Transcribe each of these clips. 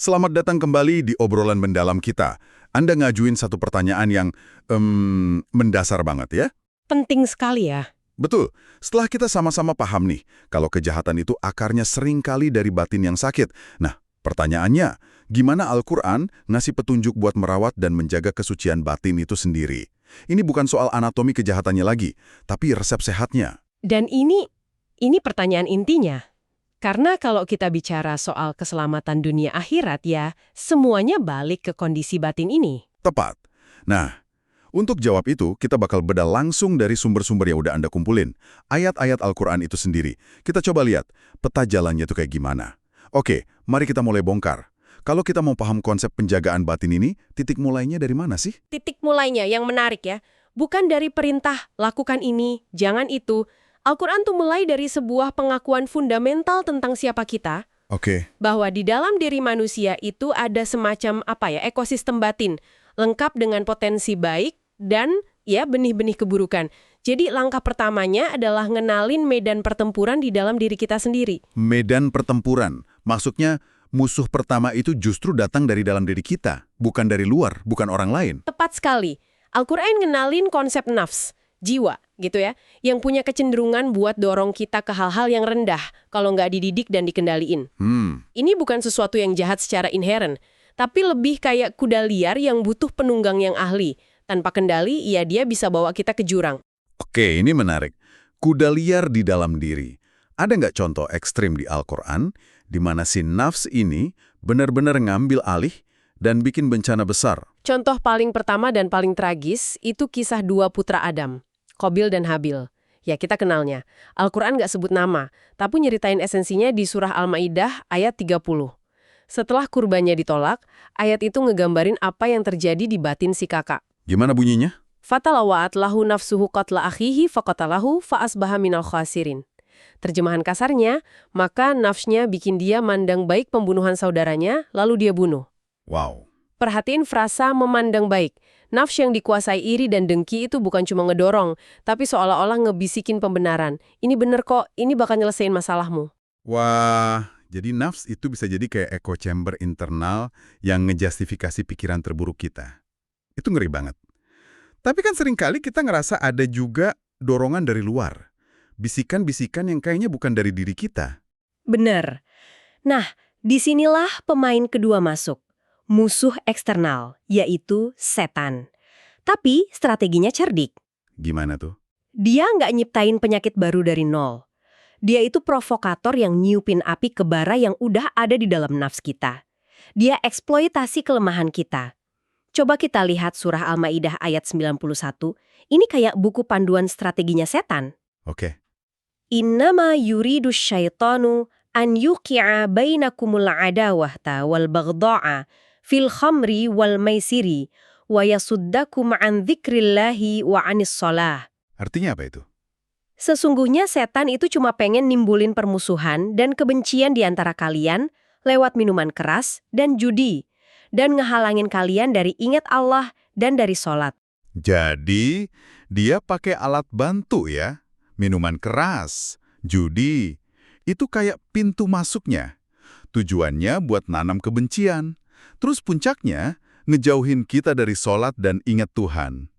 Selamat datang kembali di obrolan mendalam kita. Anda ngajuin satu pertanyaan yang mendasar banget ya? Penting sekali ya. Betul. Setelah kita sama-sama paham nih, kalau kejahatan itu akarnya sering kali dari batin yang sakit. Nah, pertanyaannya, gimana Al-Quran ngasih petunjuk buat merawat dan menjaga kesucian batin itu sendiri? Ini bukan soal anatomi kejahatannya lagi, tapi resep sehatnya. Dan ini pertanyaan intinya. Karena kalau kita bicara soal keselamatan dunia akhirat ya, semuanya balik ke kondisi batin ini. Tepat. Nah, untuk jawab itu, kita bakal bedah langsung dari sumber-sumber yang udah Anda kumpulin. Ayat-ayat Al-Quran itu sendiri. Kita coba lihat, peta jalannya itu kayak gimana. Oke, mari kita mulai bongkar. Kalau kita mau paham konsep penjagaan batin ini, titik mulainya dari mana sih? Titik mulainya yang menarik ya, bukan dari perintah, lakukan ini, jangan itu. Al-Quran tuh mulai dari sebuah pengakuan fundamental tentang siapa kita, Oke. bahwa di dalam diri manusia itu ada semacam ekosistem batin, lengkap dengan potensi baik dan ya benih-benih keburukan. Jadi langkah pertamanya adalah ngenalin medan pertempuran di dalam diri kita sendiri. Medan pertempuran. Maksudnya, musuh pertama itu justru datang dari dalam diri kita, bukan dari luar, bukan orang lain. Tepat sekali. Al-Quran ngenalin konsep nafs, jiwa, gitu ya, yang punya kecenderungan buat dorong kita ke hal-hal yang rendah kalau nggak dididik dan dikendaliin. Ini bukan sesuatu yang jahat secara inheren, tapi lebih kayak kuda liar yang butuh penunggang yang ahli. Tanpa kendali, ya dia bisa bawa kita ke jurang. Oke, ini menarik. Kuda liar di dalam diri. Ada nggak contoh ekstrim di Al-Quran di mana si nafs ini benar-benar ngambil alih dan bikin bencana besar? Contoh paling pertama dan paling tragis itu kisah dua putra Adam, Qabil dan Habil. Ya, kita kenalnya. Al-Quran nggak sebut nama, tapi nyeritain esensinya di surah Al-Ma'idah ayat 30. Setelah kurbannya ditolak, ayat itu ngegambarin apa yang terjadi di batin si kakak. Gimana bunyinya? Fatalawa'at lahu nafsuhu qatla akhihi faqatalahu fa'asbaha minal khasirin. Terjemahan kasarnya, maka nafsnya bikin dia mandang baik pembunuhan saudaranya, lalu dia bunuh. Wow. Perhatiin frasa memandang baik. Nafs yang dikuasai iri dan dengki itu bukan cuma ngedorong, tapi seolah-olah ngebisikin pembenaran. Ini bener kok, ini bakal nyelesain masalahmu. Wah, jadi nafs itu bisa jadi kayak echo chamber internal yang ngejustifikasi pikiran terburuk kita. Itu ngeri banget. Tapi kan seringkali kita ngerasa ada juga dorongan dari luar. Bisikan-bisikan yang kayaknya bukan dari diri kita. Bener. Nah, disinilah pemain kedua masuk. Musuh eksternal, yaitu setan. Tapi strateginya cerdik. Gimana tuh? Dia nggak nyiptain penyakit baru dari nol. Dia itu provokator yang nyiupin api ke bara yang udah ada di dalam nafs kita. Dia eksploitasi kelemahan kita. Coba kita lihat surah Al-Ma'idah ayat 91. Ini kayak buku panduan strateginya setan. Oke. Innama yuridu syaitanu an yuqi'a bainakumul adawahta wal baghdha'a fil khamri wal maisiri wa yasuddakum an dzikrillahi wa anis shalah. Artinya apa itu? Sesungguhnya setan itu cuma pengen nimbulin permusuhan dan kebencian di antara kalian lewat minuman keras dan judi, dan ngehalangin kalian dari ingat Allah dan dari sholat. Jadi, dia pakai alat bantu ya? Minuman keras, judi. Itu kayak pintu masuknya. Tujuannya buat nanam kebencian. Terus puncaknya, ngejauhin kita dari sholat dan ingat Tuhan.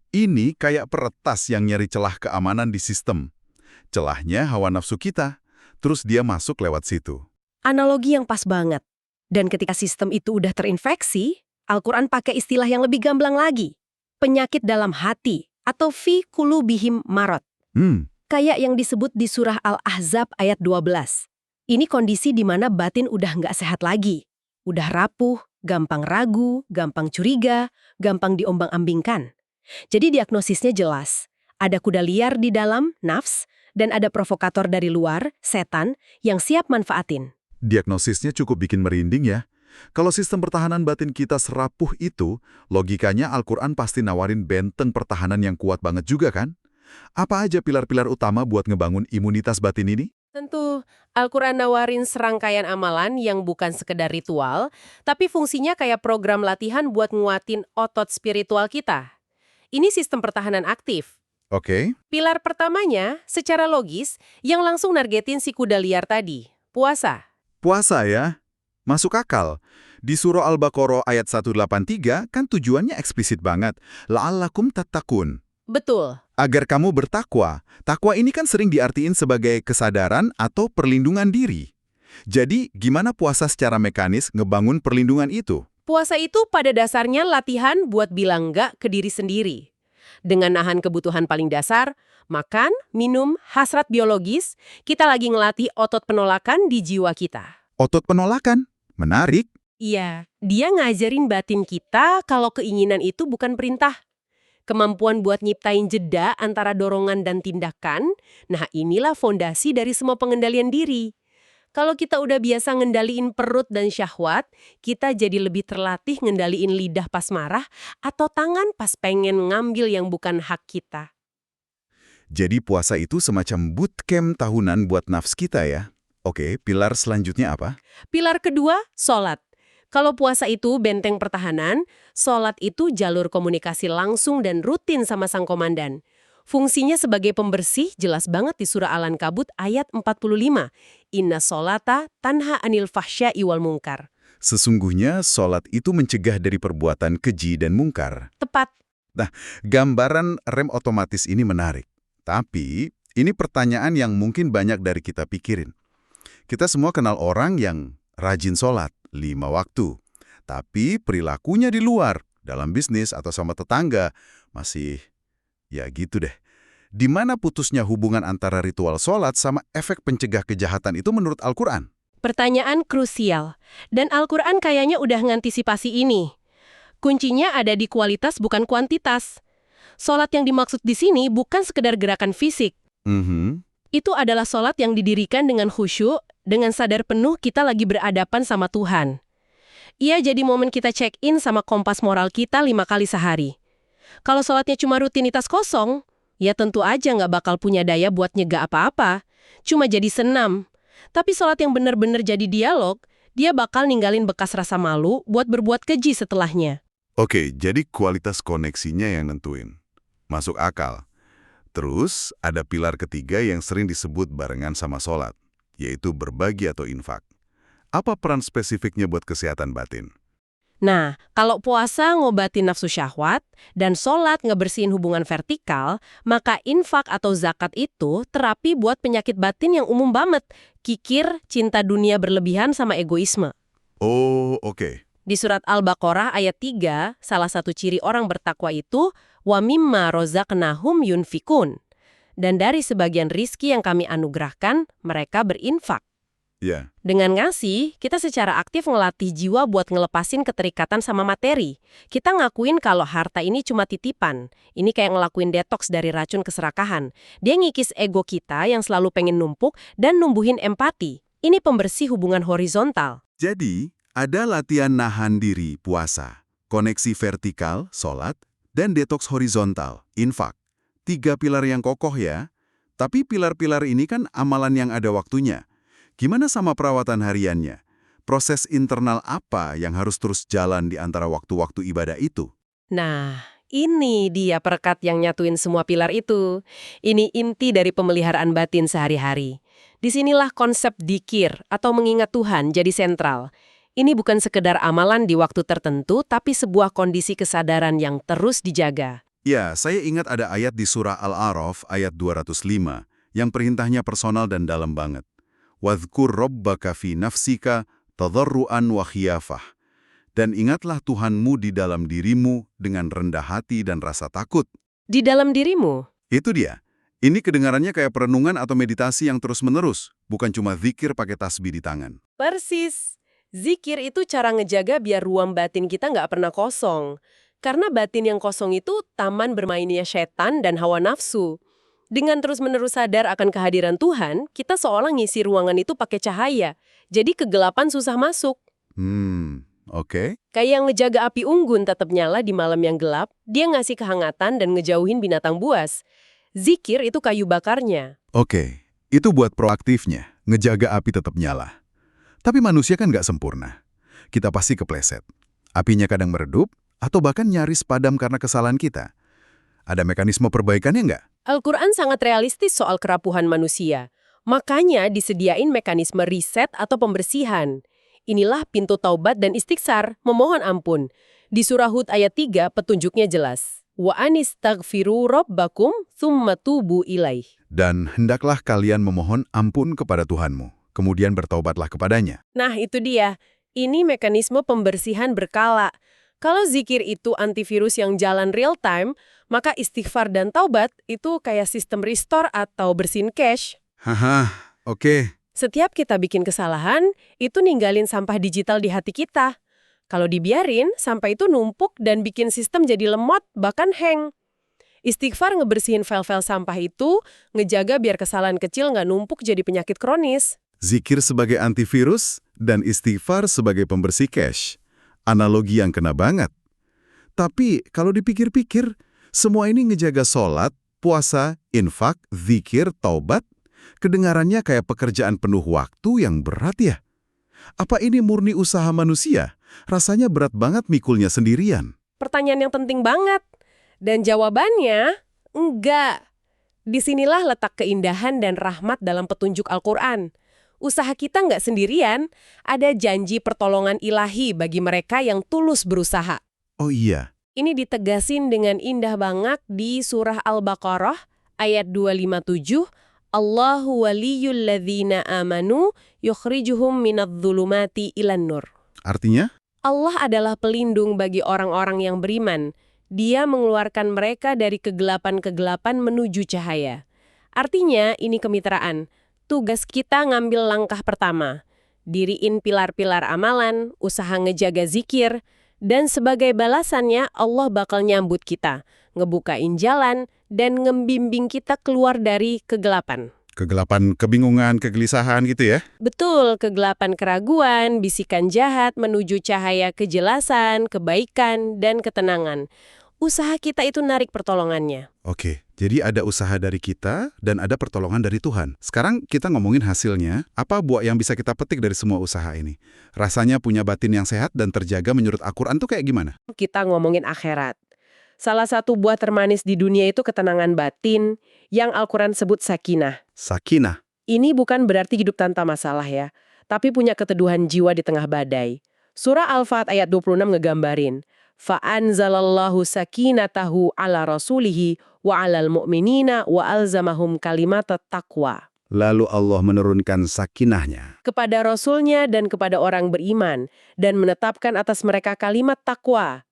Ini kayak peretas yang nyari celah keamanan di sistem. Celahnya hawa nafsu kita, terus dia masuk lewat situ. Analogi yang pas banget. Dan ketika sistem itu udah terinfeksi, Al-Quran pakai istilah yang lebih gamblang lagi. Penyakit dalam hati, atau fi qulubihim marad. Kayak yang disebut di surah Al-Ahzab ayat 12. Ini kondisi di mana batin udah nggak sehat lagi. Udah rapuh, gampang ragu, gampang curiga, gampang diombang-ambingkan. Jadi diagnosisnya jelas. Ada kuda liar di dalam, nafs, dan ada provokator dari luar, setan, yang siap manfaatin. Diagnosisnya cukup bikin merinding ya. Kalau sistem pertahanan batin kita serapuh itu, logikanya Al-Quran pasti nawarin benteng pertahanan yang kuat banget juga kan? Apa aja pilar-pilar utama buat ngebangun imunitas batin ini? Tentu, Al-Quran nawarin serangkaian amalan yang bukan sekedar ritual, tapi fungsinya kayak program latihan buat nguatin otot spiritual kita. Ini sistem pertahanan aktif. Oke. Pilar pertamanya, secara logis, yang langsung nargetin si kuda liar tadi, puasa. Puasa ya? Masuk akal. Di surah Al-Baqarah ayat 183 kan tujuannya eksplisit banget. La'allakum tattaqun. Betul. Agar kamu bertakwa. Takwa ini kan sering diartiin sebagai kesadaran atau perlindungan diri. Jadi, gimana puasa secara mekanis ngebangun perlindungan itu? Puasa itu pada dasarnya latihan buat bilang enggak ke diri sendiri. Dengan nahan kebutuhan paling dasar, makan, minum, hasrat biologis, kita lagi ngelatih otot penolakan di jiwa kita. Otot penolakan? Menarik. Iya, dia ngajarin batin kita kalau keinginan itu bukan perintah. Kemampuan buat nyiptain jeda antara dorongan dan tindakan, nah inilah fondasi dari semua pengendalian diri. Kalau kita udah biasa ngendaliin perut dan syahwat, kita jadi lebih terlatih ngendaliin lidah pas marah atau tangan pas pengen ngambil yang bukan hak kita. Jadi puasa itu semacam bootcamp tahunan buat nafs kita ya. Oke, pilar selanjutnya apa? Pilar kedua, sholat. Kalau puasa itu benteng pertahanan, sholat itu jalur komunikasi langsung dan rutin sama sang komandan. Fungsinya sebagai pembersih jelas banget di surah Al-Ankabut ayat 45. Inna sholata tanha anil fahsya'i wal munkar. Sesungguhnya sholat itu mencegah dari perbuatan keji dan mungkar. Tepat. Nah, gambaran rem otomatis ini menarik. Tapi, ini pertanyaan yang mungkin banyak dari kita pikirin. Kita semua kenal orang yang rajin sholat 5 waktu. Tapi perilakunya di luar, dalam bisnis atau sama tetangga, masih ya gitu deh. Di mana putusnya hubungan antara ritual sholat sama efek pencegah kejahatan itu menurut Al-Quran? Pertanyaan krusial. Dan Al-Quran kayaknya udah ngantisipasi ini. Kuncinya ada di kualitas bukan kuantitas. Sholat yang dimaksud di sini bukan sekedar gerakan fisik. Itu adalah sholat yang didirikan dengan khusyuk, dengan sadar penuh kita lagi berhadapan sama Tuhan. Ia jadi momen kita check-in sama kompas moral kita 5 kali sehari. Kalau sholatnya cuma rutinitas kosong, ya tentu aja nggak bakal punya daya buat nyegah apa-apa. Cuma jadi senam. Tapi sholat yang benar-benar jadi dialog, dia bakal ninggalin bekas rasa malu buat berbuat keji setelahnya. Oke, jadi kualitas koneksinya yang nentuin. Masuk akal. Terus, ada pilar ketiga yang sering disebut barengan sama sholat, yaitu berbagi atau infak. Apa peran spesifiknya buat kesehatan batin? Nah, kalau puasa ngobatin nafsu syahwat dan sholat ngebersihin hubungan vertikal, maka infak atau zakat itu terapi buat penyakit batin yang umum banget, kikir, cinta dunia berlebihan sama egoisme. Oh, oke. Di surat Al-Baqarah ayat 3, salah satu ciri orang bertakwa itu, wa mimma rozaqnahum yunfikun. Dan dari sebagian rizki yang kami anugerahkan, mereka berinfak. Ya. Dengan ngasih, kita secara aktif ngelatih jiwa buat ngelepasin keterikatan sama materi. Kita ngakuin kalau harta ini cuma titipan. Ini kayak ngelakuin detoks dari racun keserakahan. Dia ngikis ego kita yang selalu pengen numpuk dan numbuhin empati. Ini pembersih hubungan horizontal. Jadi, ada latihan nahan diri, puasa, koneksi vertikal, sholat, dan detoks horizontal, infak. 3 pilar yang kokoh ya. Tapi pilar-pilar ini kan amalan yang ada waktunya. Gimana sama perawatan hariannya? Proses internal apa yang harus terus jalan di antara waktu-waktu ibadah itu? Nah, ini dia perekat yang nyatuin semua pilar itu. Ini inti dari pemeliharaan batin sehari-hari. Disinilah konsep dzikir atau mengingat Tuhan jadi sentral. Ini bukan sekedar amalan di waktu tertentu, tapi sebuah kondisi kesadaran yang terus dijaga. Ya, saya ingat ada ayat di surah Al-A'raf ayat 205 yang perintahnya personal dan dalam banget. Wadhkur rabbaka fi nafsika tadarruan wa khiyafah. Dan ingatlah Tuhanmu di dalam dirimu dengan rendah hati dan rasa takut. Di dalam dirimu? Itu dia. Ini kedengarannya kayak perenungan atau meditasi yang terus-menerus, bukan cuma zikir pakai tasbih di tangan. Persis. Zikir itu cara ngejaga biar ruang batin kita nggak pernah kosong. Karena batin yang kosong itu taman bermainnya setan dan hawa nafsu. Dengan terus-menerus sadar akan kehadiran Tuhan, kita seolah ngisi ruangan itu pakai cahaya. Jadi kegelapan susah masuk. Oke. Kayak yang ngejaga api unggun tetap nyala di malam yang gelap, dia ngasih kehangatan dan ngejauhin binatang buas. Zikir itu kayu bakarnya. Oke, itu buat proaktifnya, ngejaga api tetap nyala. Tapi manusia kan nggak sempurna. Kita pasti kepleset. Apinya kadang meredup, atau bahkan nyaris padam karena kesalahan kita. Ada mekanisme perbaikannya nggak? Al-Quran sangat realistis soal kerapuhan manusia. Makanya disediain mekanisme riset atau pembersihan. Inilah pintu taubat dan istighfar, memohon ampun. Di surah Hud ayat 3, petunjuknya jelas. Wa anistaghfiru rabbakum tsumma tubu ilaih. Dan hendaklah kalian memohon ampun kepada Tuhanmu, kemudian bertaubatlah kepadanya. Nah, itu dia. Ini mekanisme pembersihan berkala. Kalau zikir itu antivirus yang jalan real time, maka istighfar dan taubat itu kayak sistem restore atau bersihin cache. Haha, oke. Setiap kita bikin kesalahan, itu ninggalin sampah digital di hati kita. Kalau dibiarin, sampah itu numpuk dan bikin sistem jadi lemot, bahkan hang. Istighfar ngebersihin file-file sampah itu, ngejaga biar kesalahan kecil nggak numpuk jadi penyakit kronis. Zikir sebagai antivirus dan istighfar sebagai pembersih cache. Analogi yang kena banget. Tapi kalau dipikir-pikir, semua ini ngejaga sholat, puasa, infak, zikir, taubat, kedengarannya kayak pekerjaan penuh waktu yang berat ya. Apa ini murni usaha manusia? Rasanya berat banget mikulnya sendirian. Pertanyaan yang penting banget. Dan jawabannya, enggak. Disinilah letak keindahan dan rahmat dalam petunjuk Al-Quran. Usaha kita nggak sendirian, ada janji pertolongan ilahi bagi mereka yang tulus berusaha. Oh iya. Ini ditegasin dengan indah banget di surah Al-Baqarah ayat 257, Allahu waliyul ladzina amanu yukhrijuhum minadh-dhulumati ilan nur. Artinya? Allah adalah pelindung bagi orang-orang yang beriman. Dia mengeluarkan mereka dari kegelapan-kegelapan menuju cahaya. Artinya, ini kemitraan. Tugas kita ngambil langkah pertama. Diriin pilar-pilar amalan, usaha ngejaga zikir, dan sebagai balasannya Allah bakal nyambut kita, ngebukain jalan, dan ngembimbing kita keluar dari kegelapan. Kegelapan, kebingungan, kegelisahan gitu ya? Betul, kegelapan keraguan, bisikan jahat menuju cahaya kejelasan, kebaikan, dan ketenangan. Usaha kita itu narik pertolongannya. Oke, jadi ada usaha dari kita dan ada pertolongan dari Tuhan. Sekarang kita ngomongin hasilnya, apa buah yang bisa kita petik dari semua usaha ini? Rasanya punya batin yang sehat dan terjaga menurut Al-Quran tuh kayak gimana? Kita ngomongin akhirat. Salah satu buah termanis di dunia itu ketenangan batin, yang Al-Quran sebut sakinah. Sakinah. Ini bukan berarti hidup tanpa masalah ya, tapi punya keteduhan jiwa di tengah badai. Surah Al-Fat ayat 26 ngegambarin, fa'anzalallahu sakinatahu ala rasulihi wa alal mu'minina wa alzamahum kalimat taqwa. Lalu Allah menurunkan sakinahnya Kepada Rasulnya dan kepada orang beriman, dan menetapkan atas mereka kalimat takwa.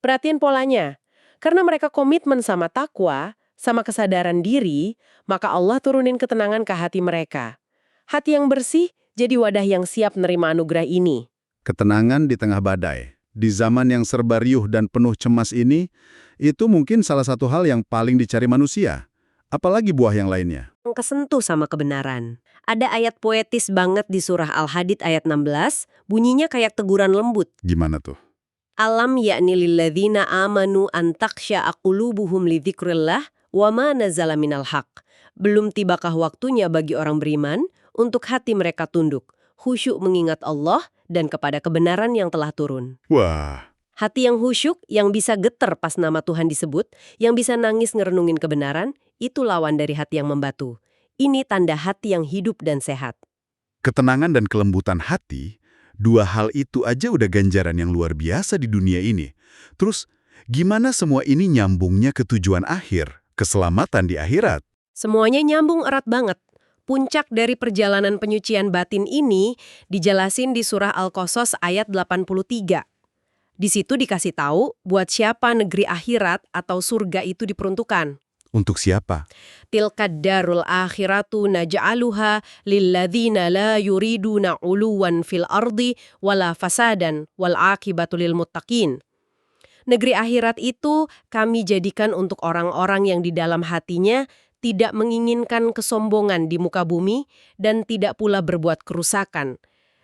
Perhatiin polanya, karena mereka komitmen sama takwa, sama kesadaran diri, maka Allah turunin ketenangan ke hati mereka. Hati yang bersih jadi wadah yang siap menerima anugerah ini. Ketenangan di tengah badai. Di zaman yang serba riuh dan penuh cemas ini, itu mungkin salah satu hal yang paling dicari manusia. Apalagi buah yang lainnya. Kesentuh sama kebenaran. Ada ayat poetis banget di surah Al-Hadid ayat 16, bunyinya kayak teguran lembut. Gimana tuh? Alam yakni lilladzina amanu an takhsha'a qulubuhum li dzikrillah wa ma nazala minal haq. Belum tibakah waktunya bagi orang beriman untuk hati mereka tunduk, khusyuk mengingat Allah dan kepada kebenaran yang telah turun. Wah, Hati yang khusyuk, yang bisa geter pas nama Tuhan disebut, yang bisa nangis ngerenungin kebenaran, itu lawan dari hati yang membatu. Ini tanda hati yang hidup dan sehat. ketenangan dan kelembutan hati, dua hal itu aja udah ganjaran yang luar biasa di dunia ini. Terus, gimana semua ini nyambungnya ke tujuan akhir, keselamatan di akhirat? Semuanya nyambung erat banget. Puncak dari perjalanan penyucian batin ini dijelasin di surah Al-Qasas ayat 83. Di situ dikasih tahu buat siapa negeri akhirat atau surga itu diperuntukkan. Untuk siapa? Tilkad darul akhiratu naj'aluha lilladzina la yuriduna 'uluwan fil ardi wala fasadan wal 'aqibatu lil muttaqin. Negeri akhirat itu kami jadikan untuk orang-orang yang di dalam hatinya tidak menginginkan kesombongan di muka bumi dan tidak pula berbuat kerusakan.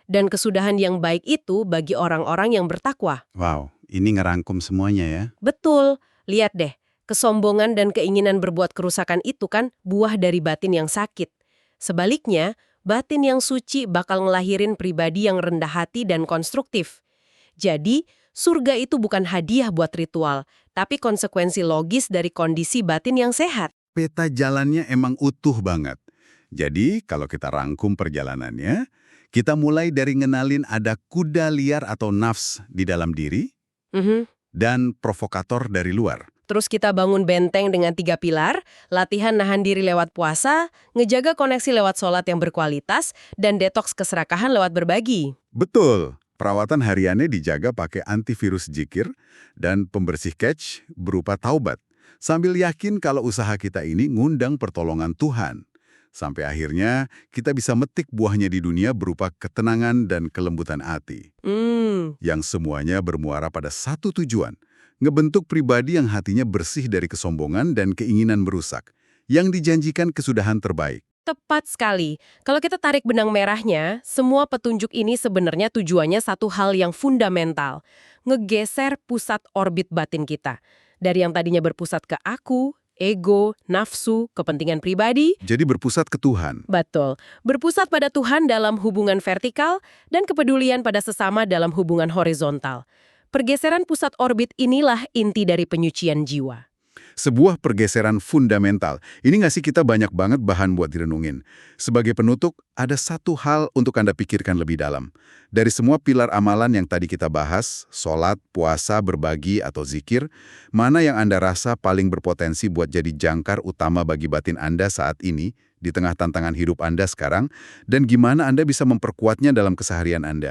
Dan kesudahan yang baik itu bagi orang-orang yang bertakwa. Wow, ini ngerangkum semuanya ya. Betul, lihat deh. Kesombongan dan keinginan berbuat kerusakan itu kan buah dari batin yang sakit. Sebaliknya, batin yang suci bakal ngelahirin pribadi yang rendah hati dan konstruktif. Jadi, surga itu bukan hadiah buat ritual, tapi konsekuensi logis dari kondisi batin yang sehat. Peta jalannya emang utuh banget. Jadi, kalau kita rangkum perjalanannya, Kita mulai dari ngenalin ada kuda liar atau nafs di dalam diri dan provokator dari luar. Terus kita bangun benteng dengan 3 pilar, latihan nahan diri lewat puasa, ngejaga koneksi lewat sholat yang berkualitas, dan detoks keserakahan lewat berbagi. Betul. Perawatan hariannya dijaga pakai antivirus zikir dan pembersih cache berupa taubat. Sambil yakin kalau usaha kita ini ngundang pertolongan Tuhan. Sampai akhirnya kita bisa metik buahnya di dunia berupa ketenangan dan kelembutan hati. Yang semuanya bermuara pada satu tujuan. Ngebentuk pribadi yang hatinya bersih dari kesombongan dan keinginan merusak. Yang dijanjikan kesudahan terbaik. Tepat sekali. Kalau kita tarik benang merahnya, semua petunjuk ini sebenarnya tujuannya satu hal yang fundamental. Ngegeser pusat orbit batin kita. Dari yang tadinya berpusat ke aku, ego, nafsu, kepentingan pribadi. Jadi berpusat ke Tuhan. Betul. Berpusat pada Tuhan dalam hubungan vertikal dan kepedulian pada sesama dalam hubungan horizontal. Pergeseran pusat orbit inilah inti dari penyucian jiwa. Sebuah pergeseran fundamental. Ini nggak sih kita banyak banget bahan buat direnungin. Sebagai penutup, ada satu hal untuk Anda pikirkan lebih dalam. Dari semua pilar amalan yang tadi kita bahas, sholat, puasa, berbagi, atau zikir, mana yang Anda rasa paling berpotensi buat jadi jangkar utama bagi batin Anda saat ini, di tengah tantangan hidup Anda sekarang, dan gimana Anda bisa memperkuatnya dalam keseharian Anda?